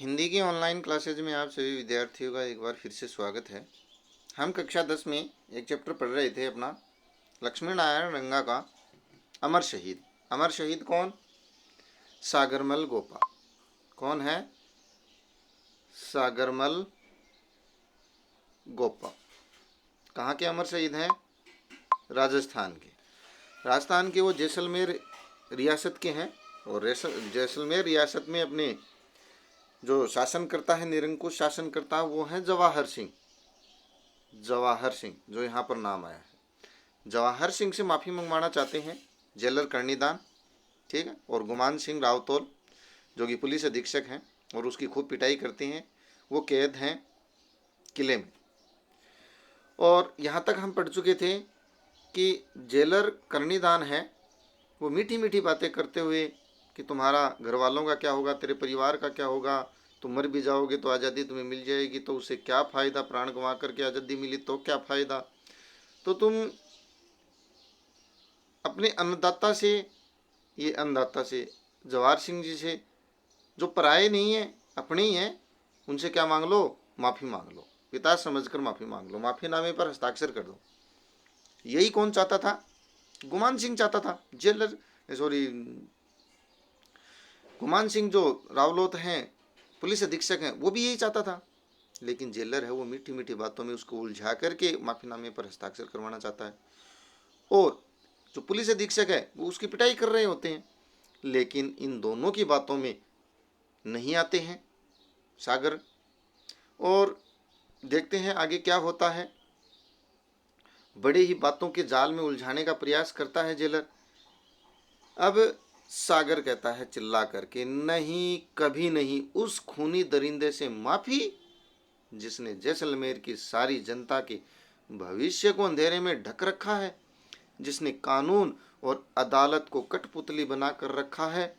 हिंदी की online classes में आप सभी विद्यार्थियों का एक बार फिर से स्वागत है। हम कक्षा 10 में एक चैप्टर पढ़ रहे थे अपना लक्ष्मी नारायण रंगा का अमर शहीद। अमर शहीद कौन? सागरमल गोपा। कौन है? सागरमल गोपा। कहाँ के अमर शहीद हैं? राजस्थान के। राजस्थान के वो जैसलमेर रियासत के हैं और जैसलमेर रियासत में अपने जो शासन करता है, निरंकुश शासन करता है, वो है जवाहर सिंह। जवाहर सिंह जो यहाँ पर नाम आया है। जवाहर सिंह से माफ़ी मंगवाना चाहते हैं जेलर कर्णीदान, ठीक है, और गुमान सिंह रावतोल जो कि पुलिस अधीक्षक हैं और उसकी खूब पिटाई करते हैं। वो कैद हैं किले में। और यहाँ तक हम पढ़ चुके थे कि जेलर कर्णीदान है वो मीठी मीठी बातें करते हुए कि तुम्हारा घर वालों का क्या होगा, तेरे परिवार का क्या होगा, तुम मर भी जाओगे तो आज़ादी तुम्हें मिल जाएगी, तो उससे क्या फ़ायदा, प्राण गंवा करके आज़ादी मिली तो क्या फ़ायदा, तो तुम अपने अन्नदाता से, ये अन्नदाता से जवाहर सिंह जी से, जो पराये नहीं है अपने ही हैं, उनसे क्या मांग लो? माफ़ी मांग लो, पिता समझकर माफ़ी मांग लो, माफ़ीनामे पर हस्ताक्षर कर दो। यही कौन चाहता था? गुमान सिंह चाहता था। जेलर सॉरी गुमान सिंह जो रावलोत हैं, पुलिस अधीक्षक हैं, वो भी यही चाहता था। लेकिन जेलर है वो मीठी मीठी बातों में उसको उलझा करके माफ़ीनामे पर हस्ताक्षर करवाना चाहता है। और जो पुलिस अधीक्षक है वो उसकी पिटाई कर रहे होते हैं। लेकिन इन दोनों की बातों में नहीं आते हैं सागर। और देखते हैं आगे क्या होता है। बड़े ही बातों के जाल में उलझाने का प्रयास करता है जेलर। अब सागर कहता है चिल्ला करके, नहीं कभी नहीं, उस खूनी दरिंदे से माफ़ी जिसने जैसलमेर की सारी जनता के भविष्य को अंधेरे में ढक रखा है, जिसने कानून और अदालत को कठपुतली बना कर रखा है,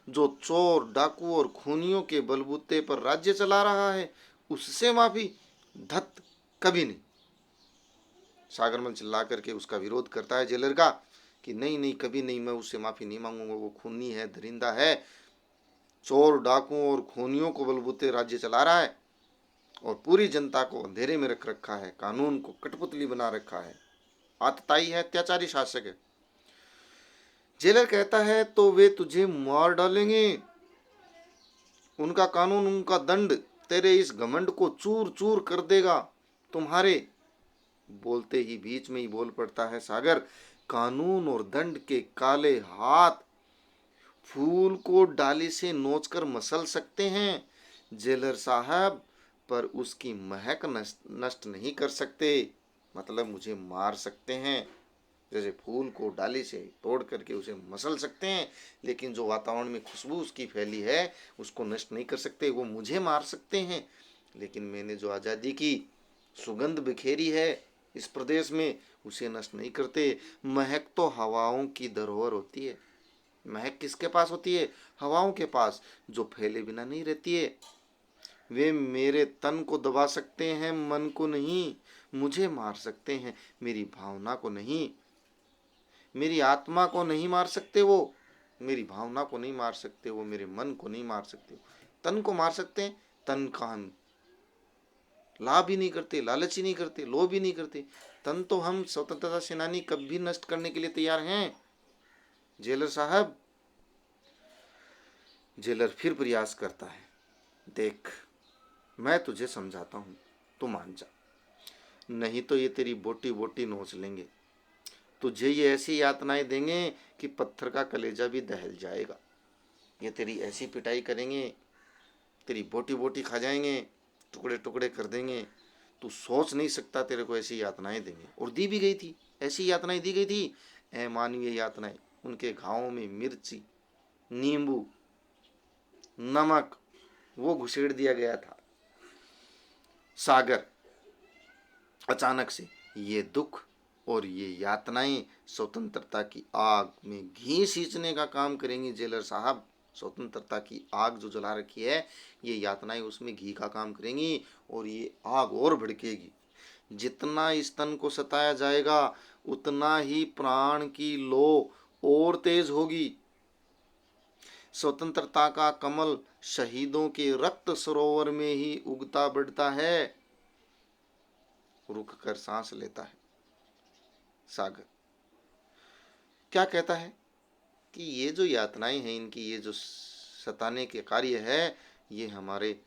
जो चोर डाकू और खूनियों के बलबूते पर राज्य चला रहा है, उससे माफ़ी धत कभी नहीं। सागरमल चिल्ला करके उसका विरोध करता है जेलर का कि नहीं नहीं कभी नहीं, मैं उससे माफ़ी नहीं मांगूंगा, वो खूनी है, दरिंदा है, चोर डाकुओं और खूनियों को बलबूते राज्य चला रहा है और पूरी जनता को अंधेरे में रख रखा है, कानून को कठपुतली बना रखा है, आतताई है, अत्याचारी शासक है। जेलर कहता है तो वे तुझे मार डालेंगे, उनका कानून, उनका दंड तेरे इस घमंड को चूर चूर कर देगा। तुम्हारे बोलते ही बीच में ही बोल पड़ता है सागर, कानून और दंड के काले हाथ फूल को डाली से नोचकर मसल सकते हैं जेलर साहब, पर उसकी महक नष्ट नहीं कर सकते। मतलब मुझे मार सकते हैं, जैसे फूल को डाली से तोड़ करके उसे मसल सकते हैं, लेकिन जो वातावरण में खुशबू उसकी फैली है उसको नष्ट नहीं कर सकते। वो मुझे मार सकते हैं, लेकिन मैंने जो आज़ादी की सुगंध बिखेरी है इस प्रदेश में उसे नष्ट नहीं करते। महक तो हवाओं की धरोहर होती है। महक किसके पास होती है? हवाओं के पास, जो फैले बिना नहीं रहती है। वे मेरे तन को दबा सकते हैं, मन को नहीं। मुझे मार सकते हैं, मेरी भावना को नहीं, मेरी आत्मा को नहीं मार सकते। वो मेरी भावना को नहीं मार सकते, वो मेरे मन को नहीं मार सकते। तन को मार सकते हैं, तन का हम लाभ ही नहीं करते, लालच ही नहीं करते, लोभ ही नहीं करते। तन तो हम स्वतंत्रता सेनानी कभी नष्ट करने के लिए तैयार हैं जेलर साहब। जेलर फिर प्रयास करता है, देख मैं तुझे समझाता हूँ, तू मान जा, नहीं तो ये तेरी बोटी बोटी नोच लेंगे, तुझे ये ऐसी यातनाएं देंगे कि पत्थर का कलेजा भी दहल जाएगा। ये तेरी ऐसी पिटाई करेंगे, तेरी बोटी बोटी खा जाएंगे, टुकड़े टुकड़े कर देंगे, तू सोच नहीं सकता, तेरे को ऐसी यातनाएं देंगे। और दी भी गई थी, ऐसी यातनाएं दी गई थी, अमानवीय यातनाएं। उनके घावों में मिर्ची, नींबू, नमक वो घुसेड़ दिया गया था। सागर अचानक से ये दुख और ये यातनाएं स्वतंत्रता की आग में घी सींचने का काम करेंगी जेलर साहब। स्वतंत्रता की आग जो जला रखी है, ये यातनाएं उसमें घी का काम करेंगी और ये आग और भड़केगी। जितना इस तन को सताया जाएगा उतना ही प्राण की लो और तेज होगी। स्वतंत्रता का कमल शहीदों के रक्त सरोवर में ही उगता बढ़ता है। रुक कर सांस लेता है। सागर क्या कहता है कि ये जो यातनाएं हैं, इनकी ये जो सताने के कार्य है, ये हमारे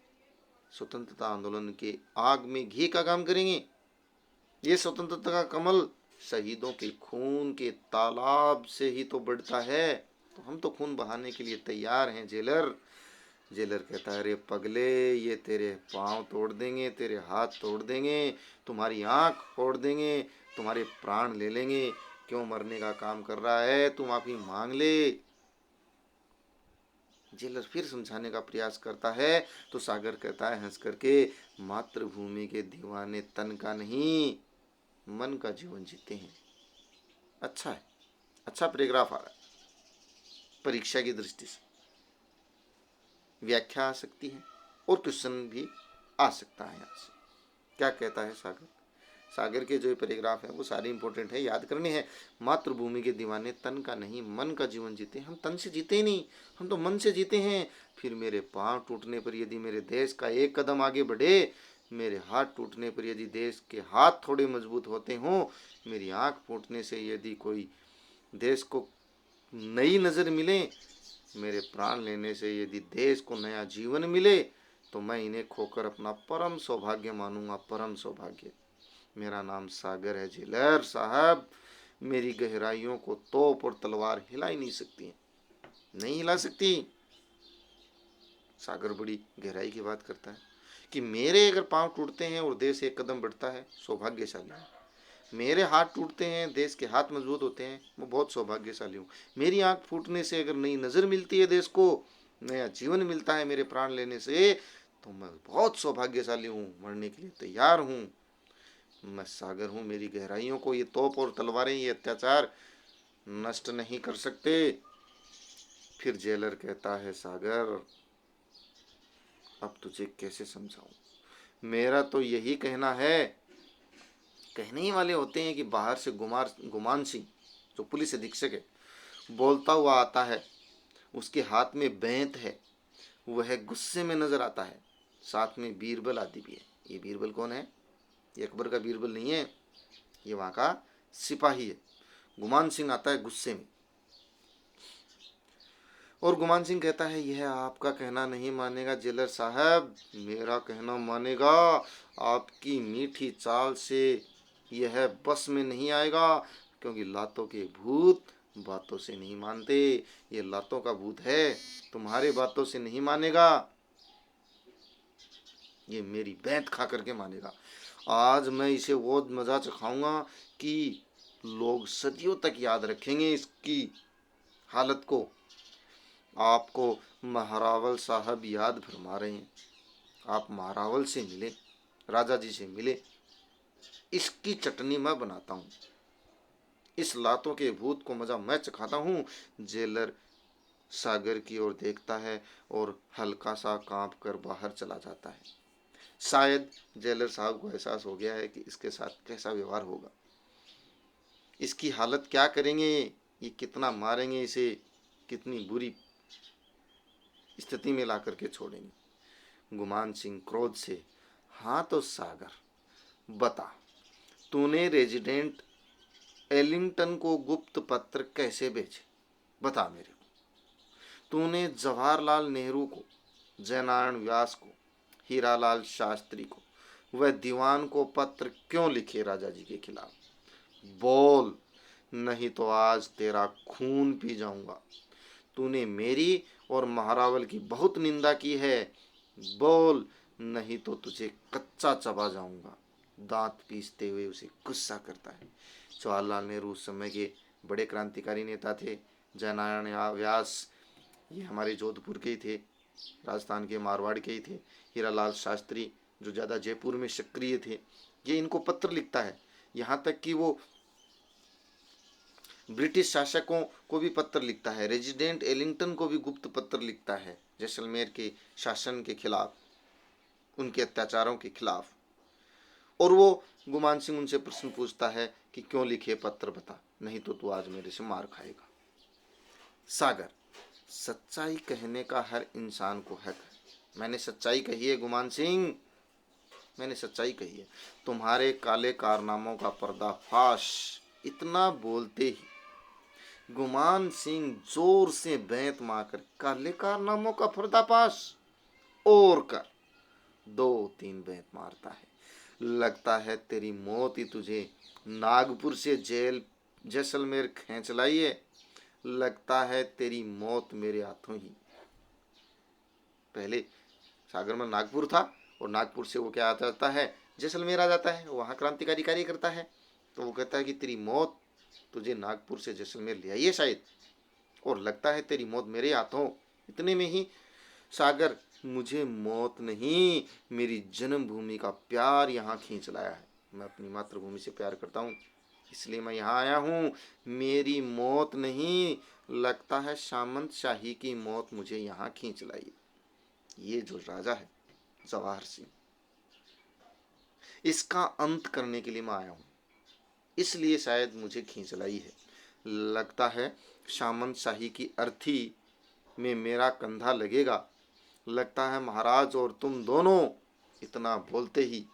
स्वतंत्रता आंदोलन के आग में घी का काम करेंगे। ये स्वतंत्रता का कमल शहीदों के खून के तालाब से ही तो बढ़ता है, तो हम तो खून बहाने के लिए तैयार हैं जेलर। जेलर कहता है, अरे पगले, ये तेरे पाँव तोड़ देंगे, तेरे हाथ तोड़ देंगे, तुम्हारी आंख फोड़ देंगे, तुम्हारे प्राण ले लेंगे। क्यों मरने का काम कर रहा है, तू माफी मांग ले। जेलर फिर समझाने का प्रयास करता है तो सागर कहता है हंस करके, मातृभूमि के दीवाने तन का नहीं मन का जीवन जीते हैं। अच्छा है, अच्छा पैराग्राफ आ रहा है। परीक्षा की दृष्टि से व्याख्या आ सकती है और क्वेश्चन भी आ सकता है। यहाँ से क्या कहता है सागर? सागर के जो पैराग्राफ है वो सारे इंपॉर्टेंट है, याद करने हैं। मातृभूमि के दीवाने तन का नहीं मन का जीवन जीते। हम तन से जीते ही नहीं, हम तो मन से जीते हैं। फिर मेरे पांव टूटने पर यदि मेरे देश का एक कदम आगे बढ़े, मेरे हाथ टूटने पर यदि देश के हाथ थोड़े मजबूत होते हों, मेरी आंख फूटने से यदि कोई देश को नई नज़र मिले, मेरे प्राण लेने से यदि देश को नया जीवन मिले, तो मैं इन्हें खोकर अपना परम सौभाग्य मानूंगा। परम सौभाग्य। मेरा नाम सागर है जेलर साहब। मेरी गहराइयों को तोप और तलवार हिला ही नहीं सकती, नहीं हिला सकती। सागर बड़ी गहराई की बात करता है कि मेरे अगर पांव टूटते हैं और देश एक कदम बढ़ता है, सौभाग्यशाली हूँ। मेरे हाथ टूटते हैं, देश के हाथ मजबूत होते हैं, मैं बहुत सौभाग्यशाली हूँ। मेरी आंख फूटने से अगर नई नज़र मिलती है, देश को नया जीवन मिलता है मेरे प्राण लेने से, तो मैं बहुत सौभाग्यशाली हूँ, मरने के लिए तैयार हूँ। मैं सागर हूँ, मेरी गहराइयों को ये तोप और तलवारें, ये अत्याचार नष्ट नहीं कर सकते। फिर जेलर कहता है, सागर अब तुझे कैसे समझाऊं? मेरा तो यही कहना है। कहने ही वाले होते हैं कि बाहर से गुमान सिंह जो पुलिस अधीक्षक है बोलता हुआ आता है। उसके हाथ में बेंत है, वह गुस्से में नजर आता है। साथ में बीरबल आदि भी है। ये बीरबल कौन है? ये अकबर का बीरबल नहीं है, ये वहाँ का सिपाही है। गुमान सिंह आता है गुस्से में, और गुमान सिंह कहता है, यह आपका कहना नहीं मानेगा जेलर साहब, मेरा कहना मानेगा। आपकी मीठी चाल से यह बस में नहीं आएगा, क्योंकि लातों के भूत बातों से नहीं मानते। ये लातों का भूत है, तुम्हारे बातों से नहीं मानेगा, ये मेरी बैंत खा करके मानेगा। आज मैं इसे वो मजा चखाऊंगा कि लोग सदियों तक याद रखेंगे इसकी हालत को। आपको महारावल साहब याद फरमा रहे हैं, आप महारावल से मिले, राजा जी से मिले, इसकी चटनी मैं बनाता हूँ, इस लातों के भूत को मजा मैं चखाता हूँ। जेलर सागर की ओर देखता है और हल्का सा कांप कर बाहर चला जाता है। शायद जेलर साहब को एहसास हो गया है कि इसके साथ कैसा व्यवहार होगा, इसकी हालत क्या करेंगे, ये कितना मारेंगे, इसे कितनी बुरी स्थिति में ला करके छोड़ेंगे। गुमान सिंह क्रोध से, हाँ तो सागर बता, तूने रेजिडेंट एलिंगटन को गुप्त पत्र कैसे भेजे? बता मेरे को। तूने जवाहरलाल नेहरू को, जयनारायण व्यास को, हीरालाल शास्त्री को, वह दीवान को पत्र क्यों लिखे राजा जी के खिलाफ? बोल, नहीं तो आज तेरा खून पी जाऊंगा। तूने मेरी और महारावल की बहुत निंदा की है, बोल, नहीं तो तुझे कच्चा चबा जाऊंगा। दांत पीसते हुए उसे गुस्सा करता है। जवाहरलाल नेहरू उस समय के बड़े क्रांतिकारी नेता थे। जयनारायण व्यास ये हमारे जोधपुर के ही थे, राजस्थान के मारवाड़ के ही थे। हीरालाल शास्त्री जो ज़्यादा जयपुर में सक्रिय थे, ये इनको पत्र लिखता है। यहाँ तक कि वो ब्रिटिश शासकों को भी पत्र लिखता है, रेजिडेंट एलिंगटन को भी गुप्त पत्र लिखता है जैसलमेर के शासन के खिलाफ, उनके अत्याचारों के खिलाफ। और वो गुमान सिंह उनसे प्रश्न पूछता है कि क्यों लिखे पत्र, बता, नहीं तो तू आज मेरे से मार खाएगा। सागर सच्चाई कहने का हर इंसान को हक है। मैंने सच्चाई कही है गुमान सिंह, मैंने सच्चाई कही है। तुम्हारे काले कारनामों का पर्दाफाश। इतना बोलते ही गुमान सिंह जोर से बेंत मारकर, काले कारनामों का पर्दाफाश और कर, 2-3 बेंत मारता है। लगता है तेरी मौत ही तुझे नागपुर से जेल जैसलमेर खींच लाई है। लगता है तेरी मौत मेरे हाथों ही। पहले सागरमल नागपुर था और नागपुर से वो क्या आ जाता है, जैसलमेर आ जाता है, वहाँ क्रांतिकारी कार्य करता है। तो वो कहता है कि तेरी मौत तुझे नागपुर से जैसलमेर ले आई है शायद, और लगता है तेरी मौत मेरे हाथों। इतने में ही सागर, मुझे मौत नहीं, मेरी जन्मभूमि का प्यार यहाँ खींच लाया है। मैं अपनी मातृभूमि से प्यार करता हूँ, इसलिए मैं यहाँ आया हूँ। मेरी मौत नहीं, लगता है सामंत शाही की मौत मुझे यहाँ खींच लाई। ये जो राजा है जवाहर सिंह, इसका अंत करने के लिए मैं आया हूँ, इसलिए शायद मुझे खींच लाई है। लगता है सामंत शाही की अर्थी में मेरा कंधा लगेगा। लगता है महाराज और तुम दोनों। इतना बोलते ही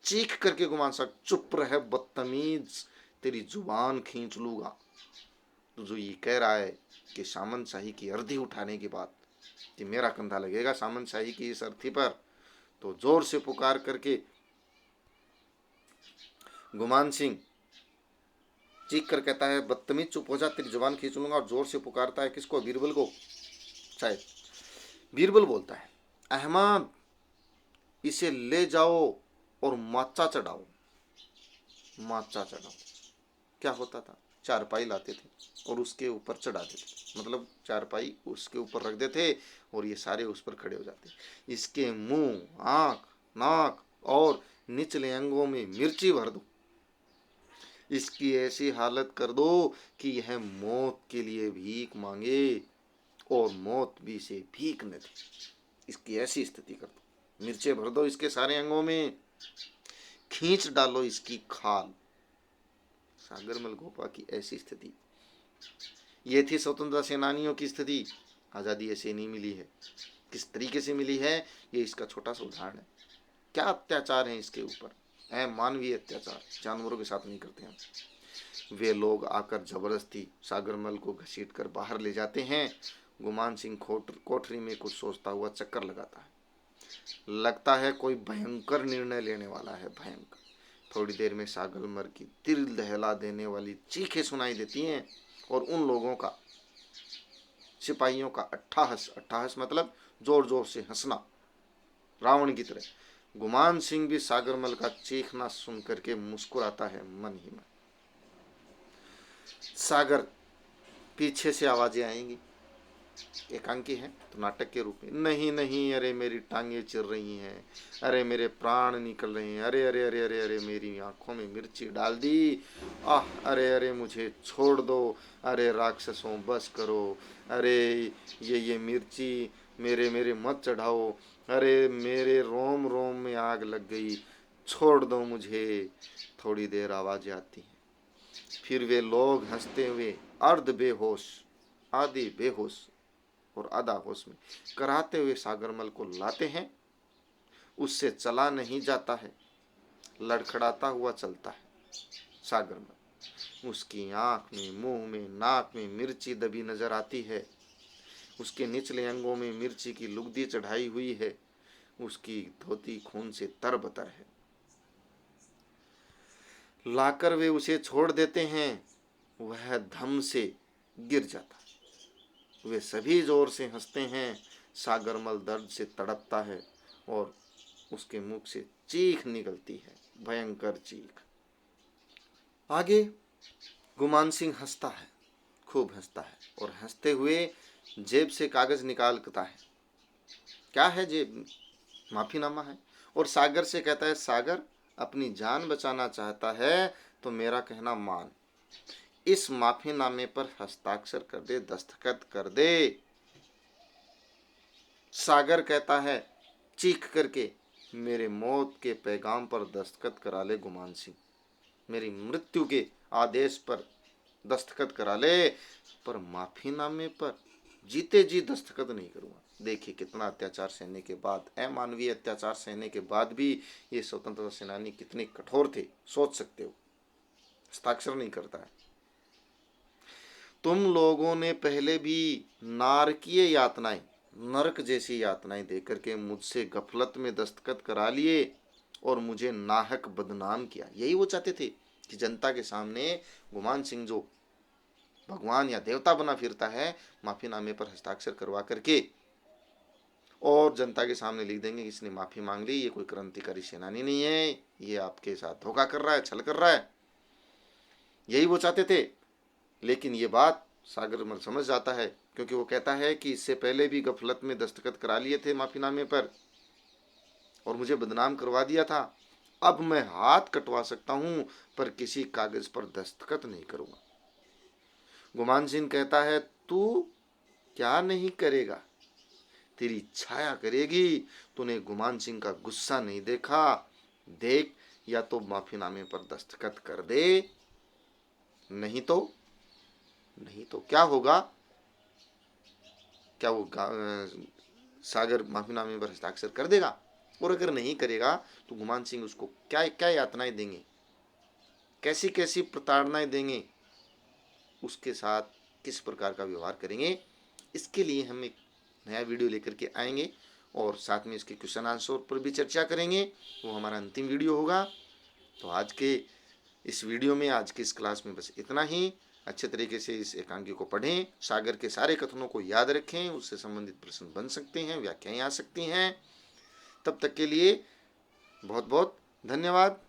चीख करके गुमान सिंह, चुप रहे बदतमीज, तेरी जुबान खींच लूंगा। तो जो ये कह रहा है कि सामंत शाही की अर्थी उठाने के बाद कि मेरा कंधा लगेगा सामंत शाही की इस अर्थी पर, तो जोर से पुकार करके गुमान सिंह चीख कर कहता है, बदतमीज चुप हो जा, तेरी जुबान खींच लूंगा। और जोर से पुकारता है किसको, बीरबल को। शायद बीरबल बोलता है, अहमद इसे ले जाओ और माचा चढ़ाओ। माचा चढ़ाओ क्या होता था, चारपाई लाते थे और उसके ऊपर चढ़ा देते, मतलब चारपाई उसके ऊपर रख देते और ये सारे उस पर खड़े हो जाते। इसके मुंह, आंख, नाक और निचले अंगों में मिर्ची भर दो। इसकी ऐसी हालत कर दो कि यह मौत के लिए भीख मांगे और मौत भी से भीख न दे। इसकी ऐसी स्थिति कर दो, मिर्चे भर दो इसके सारे अंगों में, खींच डालो इसकी खाल। सागरमल गोपा की ऐसी स्थिति, ये थी स्वतंत्रता सेनानियों की स्थिति। आज़ादी ऐसे नहीं मिली है, किस तरीके से मिली है, ये इसका छोटा सा उदाहरण है। क्या अत्याचार है इसके ऊपर, मानवीय अत्याचार, जानवरों के साथ नहीं करते हैं। वे लोग आकर जबरदस्ती सागरमल को घसीट कर बाहर ले जाते हैं। गुमान सिंह कोठरी में कुछ सोचता हुआ चक्कर लगाता है। लगता है कोई भयंकर निर्णय लेने वाला है, भयंकर। थोड़ी देर में सागरमल की दिल दहला देने वाली चीखें सुनाई देती हैं और उन लोगों का, सिपाहियों का अट्ठाहस, अट्ठाहस मतलब जोर जोर से हंसना, रावण की तरह। गुमान सिंह भी सागरमल का चीखना सुन करके मुस्कुराता है मन ही मन। सागर, पीछे से आवाजें आएंगी, एकांकी है तो नाटक के रूप में, नहीं नहीं, अरे मेरी टांगे चिर रही हैं, अरे मेरे प्राण निकल रहे हैं, अरे अरे अरे अरे अरे मेरी आंखों में मिर्ची डाल दी, आह, अरे अरे मुझे छोड़ दो, अरे राक्षसों बस करो, अरे ये मिर्ची मेरे मेरे मत चढ़ाओ, अरे मेरे रोम रोम में आग लग गई, छोड़ दो मुझे। थोड़ी देर आवाजें आती हैं, फिर वे लोग हंसते हुए अर्ध बेहोश, आधे बेहोश और आधा होश में कराते हुए सागरमल को लाते हैं। उससे चला नहीं जाता है, लड़खड़ाता हुआ चलता है सागरमल। उसकी आंख में, मुंह में, नाक में मिर्ची दबी नजर आती है। उसके निचले अंगों में मिर्ची की लुगदी चढ़ाई हुई है। उसकी धोती खून से तरबतर है। लाकर वे उसे छोड़ देते हैं, वह धम से गिर जाता है। वे सभी जोर से हंसते हैं। सागरमल दर्द से तड़पता है और उसके मुख से चीख निकलती है, भयंकर चीख। आगे गुमान सिंह हंसता है, खूब हंसता है और हंसते हुए जेब से कागज निकालता है। क्या है जेब, माफीनामा है। और सागर से कहता है, सागर अपनी जान बचाना चाहता है तो मेरा कहना मान, इस माफीनामे पर हस्ताक्षर कर दे, दस्तखत कर दे। सागर कहता है चीख करके, मेरे मौत के पैगाम पर दस्तखत करा ले गुमान सिंह, मेरी मृत्यु के आदेश पर दस्तखत करा ले, पर माफीनामे पर जीते जी दस्तखत नहीं करूंगा। देखिए कितना अत्याचार सहने के बाद, अमानवीय अत्याचार सहने के बाद भी ये स्वतंत्रता सेनानी कितने कठोर थे, सोच सकते हो। हस्ताक्षर नहीं करता है। तुम लोगों ने पहले भी नारकीय यातनाएं, नरक जैसी यातनाएं देकर के मुझसे गफलत में दस्तखत करा लिए और मुझे नाहक बदनाम किया। यही वो चाहते थे कि जनता के सामने गुमान सिंह जो भगवान या देवता बना फिरता है, माफीनामे पर हस्ताक्षर करवा करके और जनता के सामने लिख देंगे कि इसने माफी मांग ली, ये कोई क्रांतिकारी सेनानी नहीं है, ये आपके साथ धोखा कर रहा है, छल कर रहा है। यही वो चाहते थे। लेकिन ये बात सागर मल समझ जाता है, क्योंकि वो कहता है कि इससे पहले भी गफलत में दस्तखत करा लिए थे माफीनामे पर और मुझे बदनाम करवा दिया था। अब मैं हाथ कटवा सकता हूं पर किसी कागज पर दस्तखत नहीं करूंगा। गुमान सिंह कहता है, तू क्या नहीं करेगा, तेरी छाया करेगी। तूने गुमान सिंह का गुस्सा नहीं देखा, देख, या तो माफीनामे पर दस्तखत कर दे, नहीं तो क्या होगा। क्या वो सागर माफीनामे पर हस्ताक्षर कर देगा? और अगर नहीं करेगा तो गुमान सिंह उसको क्या क्या यातनाएं देंगे, कैसी कैसी प्रताड़नाएं देंगे, उसके साथ किस प्रकार का व्यवहार करेंगे। इसके लिए हम एक नया वीडियो लेकर के आएंगे और साथ में इसके क्वेश्चन आंसर पर भी चर्चा करेंगे। वो हमारा अंतिम वीडियो होगा। तो आज के इस वीडियो में, आज की इस क्लास में बस इतना ही। अच्छे तरीके से इस एकांकी को पढ़ें, सागर के सारे कथनों को याद रखें, उससे संबंधित प्रश्न बन सकते हैं, व्याख्याएं आ सकती हैं। तब तक के लिए बहुत बहुत धन्यवाद।